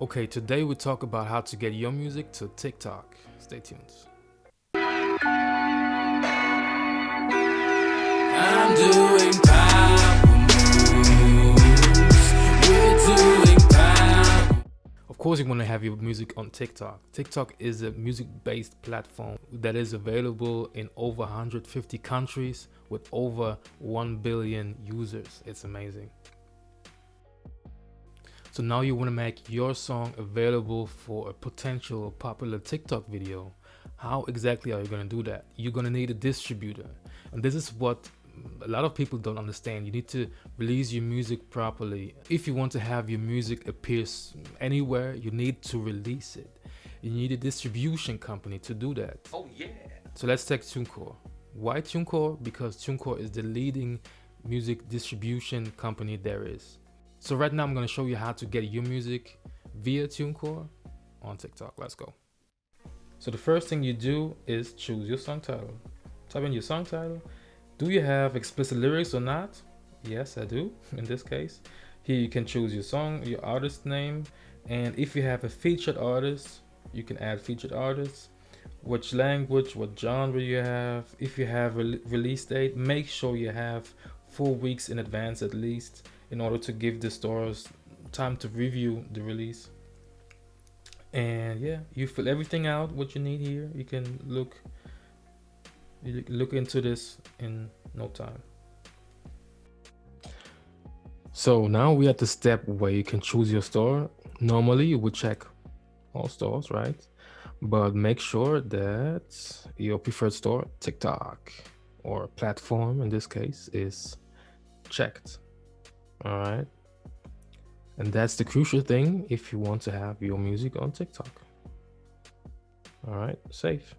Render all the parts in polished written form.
Okay, today we talk about how to get your music to TikTok. Stay tuned. I'm doing power moves. We're doing power. Of course, you want to have your music on TikTok. TikTok is a music-based platform that is available in over 150 countries with over 1 billion users. It's amazing. So now you want to make your song available for a potential popular TikTok video. How exactly are you going to do that? You're going to need a distributor. And this is what a lot of people don't understand. You need to release your music properly. If you want to have your music appear anywhere, you need to release it. You need a distribution company to do that. Oh yeah. So let's take TuneCore. Why TuneCore? Because TuneCore is the leading music distribution company there is. So right now I'm going to show you how to get your music via TuneCore on TikTok. Let's go. So the first thing you do is choose your song title. Type in your song title. Do you have explicit lyrics or not? Yes, I do in this case. Here you can choose your song, your artist name, and if you have a featured artist, you can add featured artists. Which language, what genre you have. If you have a release date, make sure you have 4 weeks in advance at least, in order to give the stores time to review the release. And yeah, you fill everything out what you need here. You can look into this in no time. So now we're at the step where you can choose your store. Normally you would check all stores, right? But make sure that your preferred store, TikTok or platform in this case, is checked. All right. And that's the crucial thing if you want to have your music on TikTok. All right, save.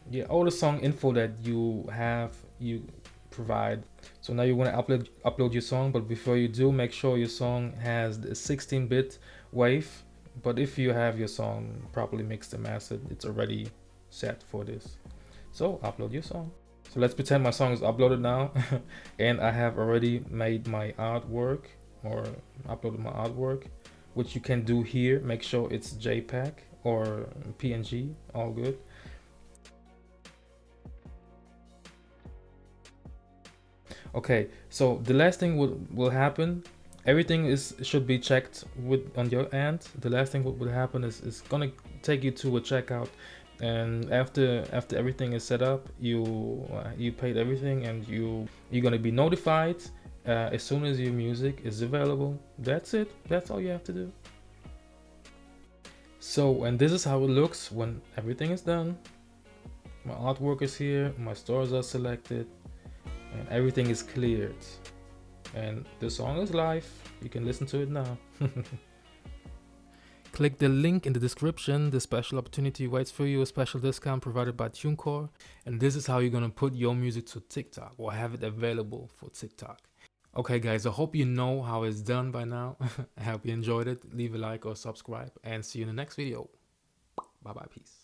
Yeah, all the song info that you have, you provide. So now you want to upload your song, but before you do, make sure your song has the 16-bit wave. But if you have your song properly mixed and mastered, it's already set for this. So upload your song. So let's pretend my song is uploaded now and I have already made my artwork or uploaded my artwork, which you can do here. Make sure it's JPEG or PNG, all good. Okay, so the last thing will happen. Everything should be checked on your end. The last thing what will happen is gonna take you to a checkout, and after everything is set up, you paid everything, and you're gonna be notified as soon as your music is available. That's it. That's all you have to do. So, and this is how it looks when everything is done. My artwork is here, my stores are selected, and everything is cleared, and the song is live. You can listen to it now. Click the link in the description. The special opportunity waits for you, a special discount provided by TuneCore. And this is how you're gonna put your music to TikTok or have it available for TikTok. Okay guys, I hope you know how it's done by now. I hope you enjoyed it. Leave a like or subscribe, and see you in the next video. Bye bye, peace.